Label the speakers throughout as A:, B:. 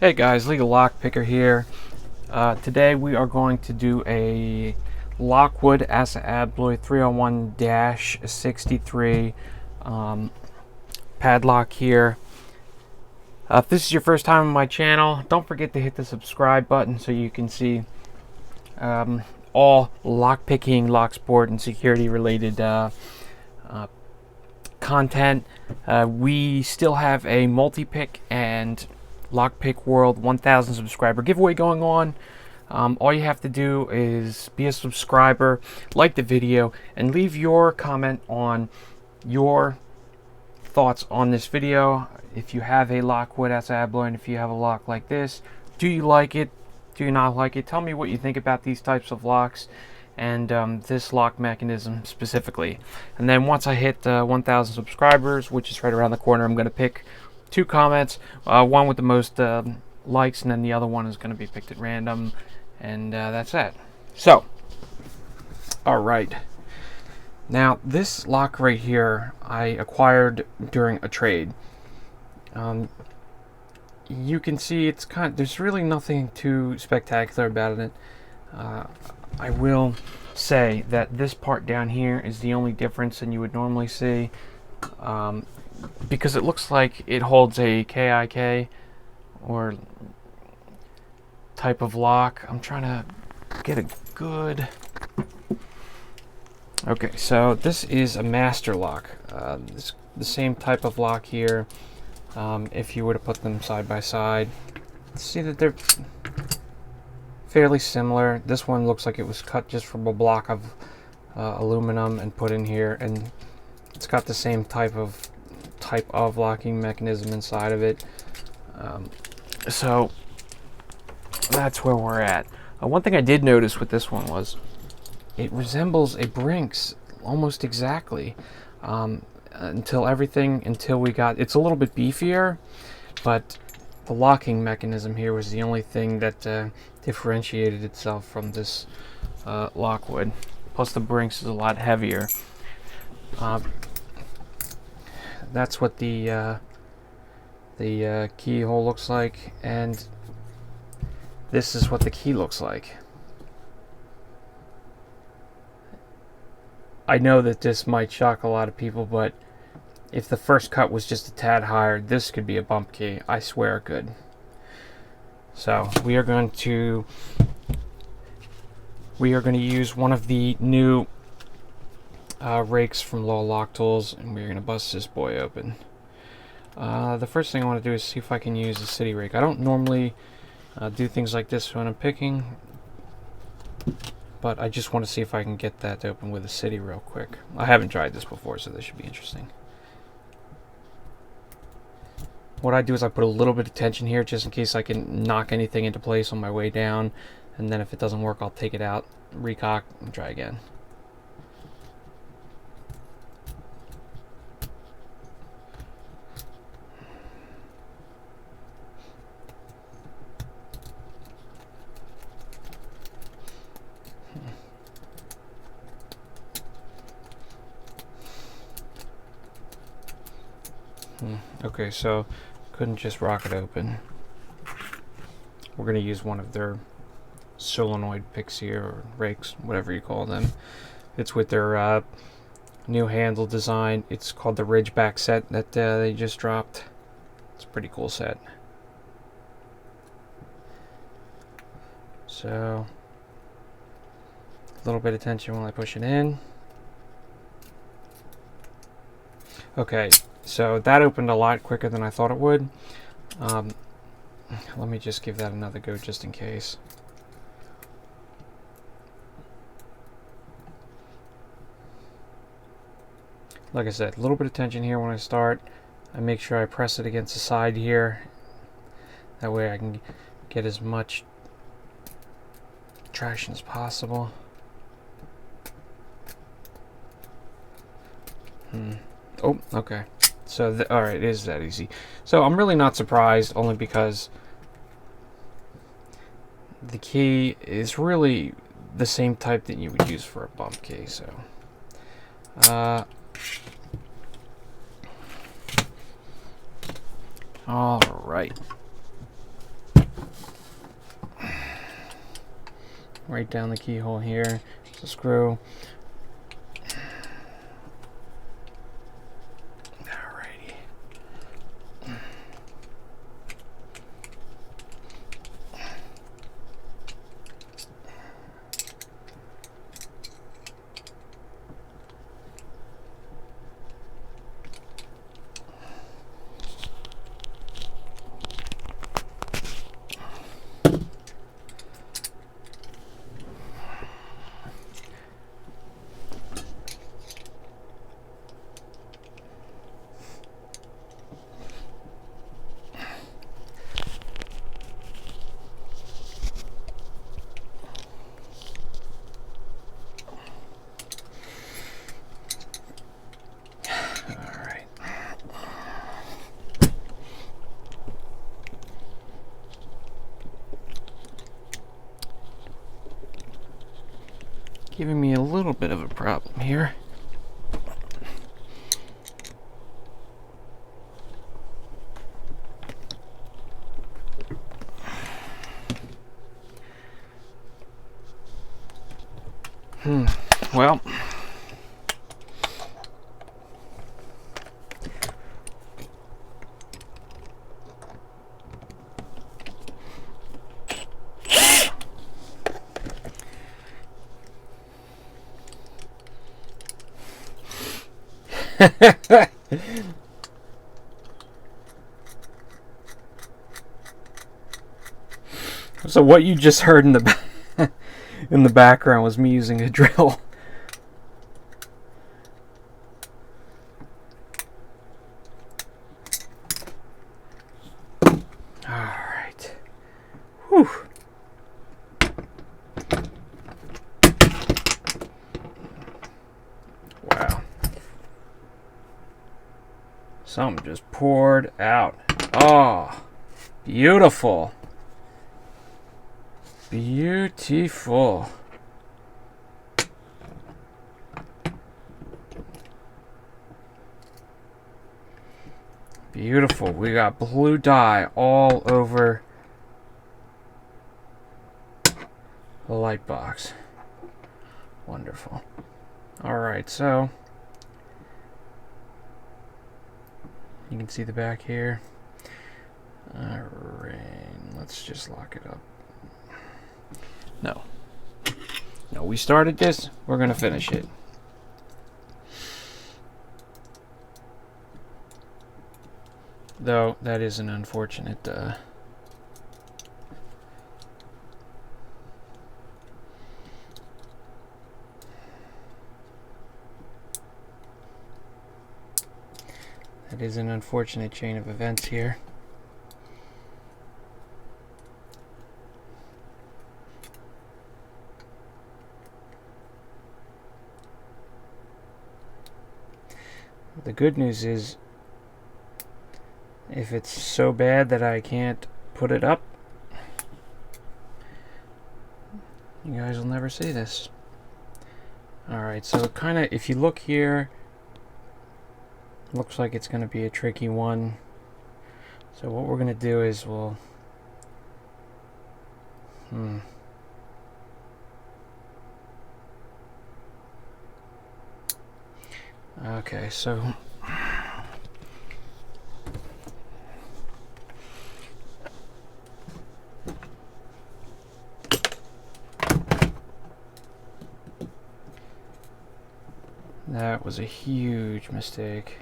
A: Hey guys, Legal Lockpicker here. Today we are going to do a Lockwood ASSA Abloy 301-63 padlock here. If this is your first time on my channel, don't forget to hit the subscribe button so you can see all lockpicking, lock sport, and security related content. We still have a multi-pick and Lockpick World 1000 subscriber giveaway going on. All you have to do is be a subscriber, like the video, and leave your comment on your thoughts on this video. If you have a Lockwood Assa Abloy and if you have a lock like this, do you like it? Do you not like it? Tell me what you think about these types of locks and this lock mechanism specifically. And then once I hit 1000 subscribers, which is right around the corner, I'm going to pick two comments, one with the most likes, and then the other one is going to be picked at random, and that's it. So, alright. Now, this lock right here, I acquired during a trade. You can see it's there's really nothing too spectacular about it. I will say that this part down here is the only difference than you would normally see. Because it looks like it holds a KIK or type of lock. I'm trying to get a good... Okay, so this is a master lock. The same type of lock here. If you were to put them side by side, see that they're fairly similar. This one looks like it was cut just from a block of aluminum and put in here, and it's got the same type of locking mechanism inside of it. So that's where we're at. One thing I did notice with this one was it resembles a Brinks almost exactly, until we got, it's a little bit beefier, but the locking mechanism here was the only thing that differentiated itself from this Lockwood. Plus the Brinks is a lot heavier. That's what the keyhole looks like, and this is what the key looks like. I know that this might shock a lot of people, but if the first cut was just a tad higher, this could be a bump key. I swear it could. So we are going to use one of the new rakes from Low Lock Tools, and we're going to bust this boy open. The first thing I want to do is see if I can use a city rake. I don't normally do things like this when I'm picking, but I just want to see if I can get that open with a city real quick. I haven't tried this before, so this should be interesting. What I do is I put a little bit of tension here just in case I can knock anything into place on my way down, and then if it doesn't work, I'll take it out, recock, and try again. Okay, so couldn't just rock it open. We're going to use one of their solenoid picks here, or rakes, whatever you call them. It's with their new handle design. It's called the Ridgeback set that they just dropped. It's a pretty cool set. So, a little bit of tension when I push it in. Okay, so that opened a lot quicker than I thought it would. Let me just give that another go just in case. Like I said, a little bit of tension here when I start. I make sure I press it against the side here. That way I can get as much traction as possible. Oh, okay. So, alright, it is that easy. So, I'm really not surprised, only because the key is really the same type that you would use for a bump key. So, all right. right down the keyhole here. It's a screw. Alrighty. Giving me a little bit of a problem here. Well, so what you just heard in the in the background was me using a drill. All right. Whew. Wow. Something just poured out. Oh, beautiful. Beautiful. Beautiful. We got blue dye all over the light box. Wonderful. Alright, so you can see the back here. Alright, let's just lock it up. No. No, we started this, we're gonna finish it. Though, that is an unfortunate, that is an unfortunate chain of events here. The good news is, if it's so bad that I can't put it up, you guys will never see this. Alright, so kind of, if you look here, looks like it's going to be a tricky one. So what we're going to do is we'll... Okay, so... That was a huge mistake.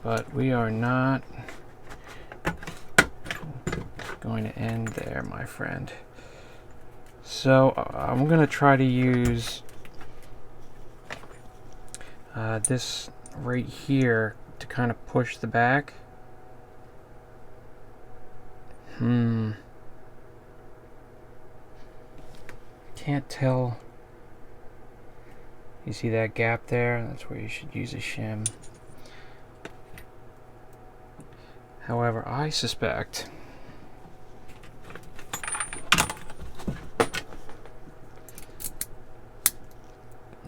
A: But we are not going to end there, my friend. So I'm going to try to use this right here to kind of push the back. Can't tell. You see that gap there? That's where you should use a shim. However, I suspect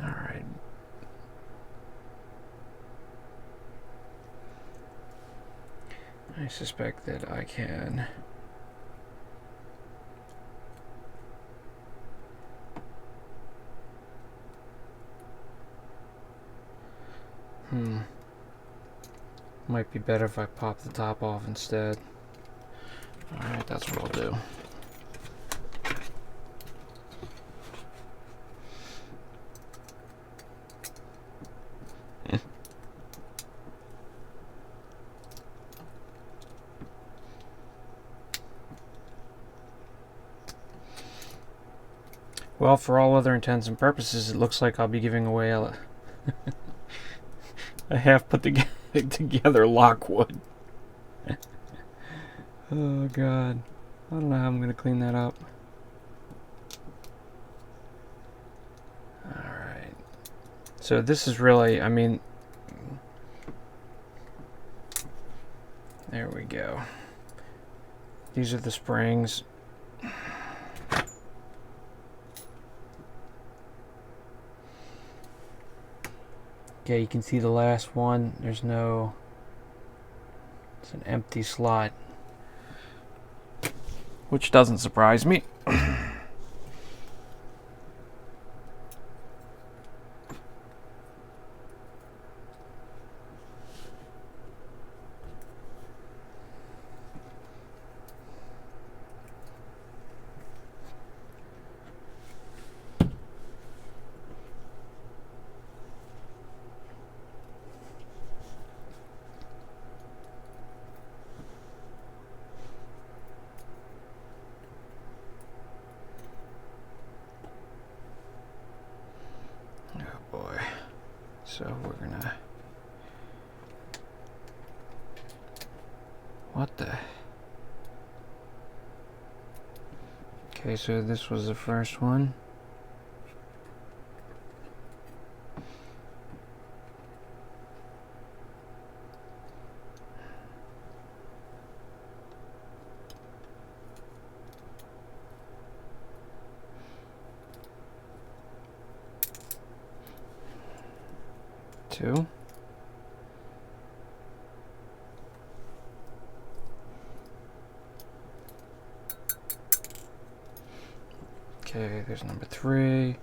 A: alright. I suspect that I can Might be better if I pop the top off instead. Alright, that's what I'll do. Well, for all other intents and purposes, it looks like I'll be giving away a half put together Lockwood. Oh god, I don't know how I'm gonna clean that up. Alright, so this is really, I mean, there we go. These are the springs. Okay, you can see the last one. There's no, it's an empty slot, which doesn't surprise me. So we're gonna, what the, okay, so this was the first one. Two. Okay, there's number 3.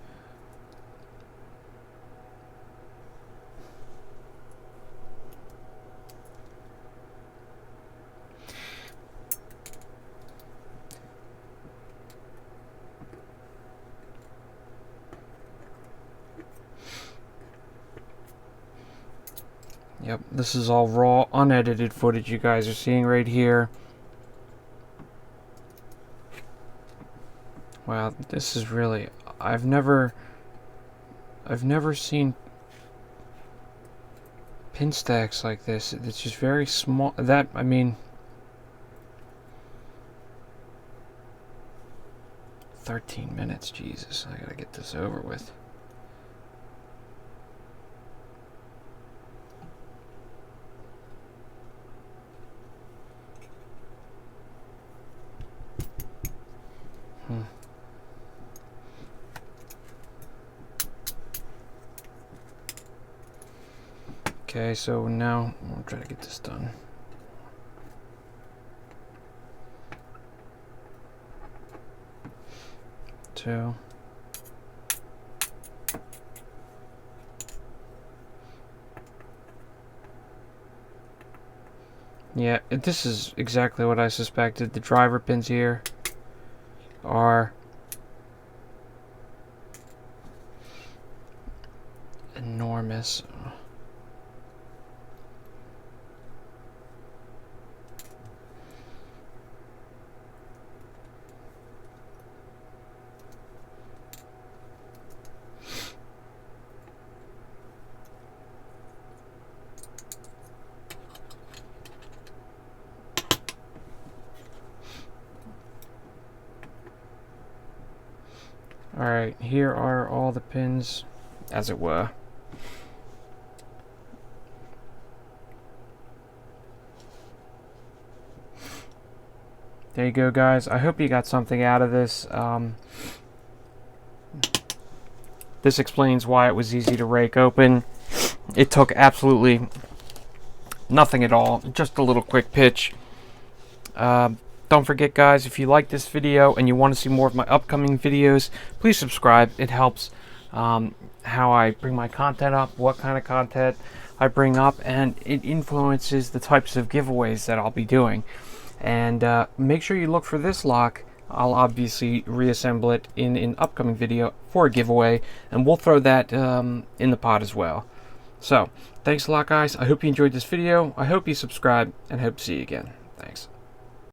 A: Yep, this is all raw, unedited footage you guys are seeing right here. Wow, this is really, I've never seen pin stacks like this. It's just very small. That, I mean, 13 minutes, Jesus, I gotta get this over with. Okay, so now we'll try to get this done. Two. Yeah, this is exactly what I suspected. The driver pins here are enormous. Alright, here are all the pins, as it were. There you go, guys. I hope you got something out of this. This explains why it was easy to rake open. It took absolutely nothing at all, just a little quick pitch. Don't forget, guys, if you like this video and you want to see more of my upcoming videos, please subscribe. It helps. how I bring my content up, what kind of content I bring up, and it influences the types of giveaways that I'll be doing. And make sure you look for this lock. I'll obviously reassemble it in an upcoming video for a giveaway, and we'll throw that in the pot as well. So, thanks a lot, guys. I hope you enjoyed this video. I hope you subscribe, and I hope to see you again. Thanks.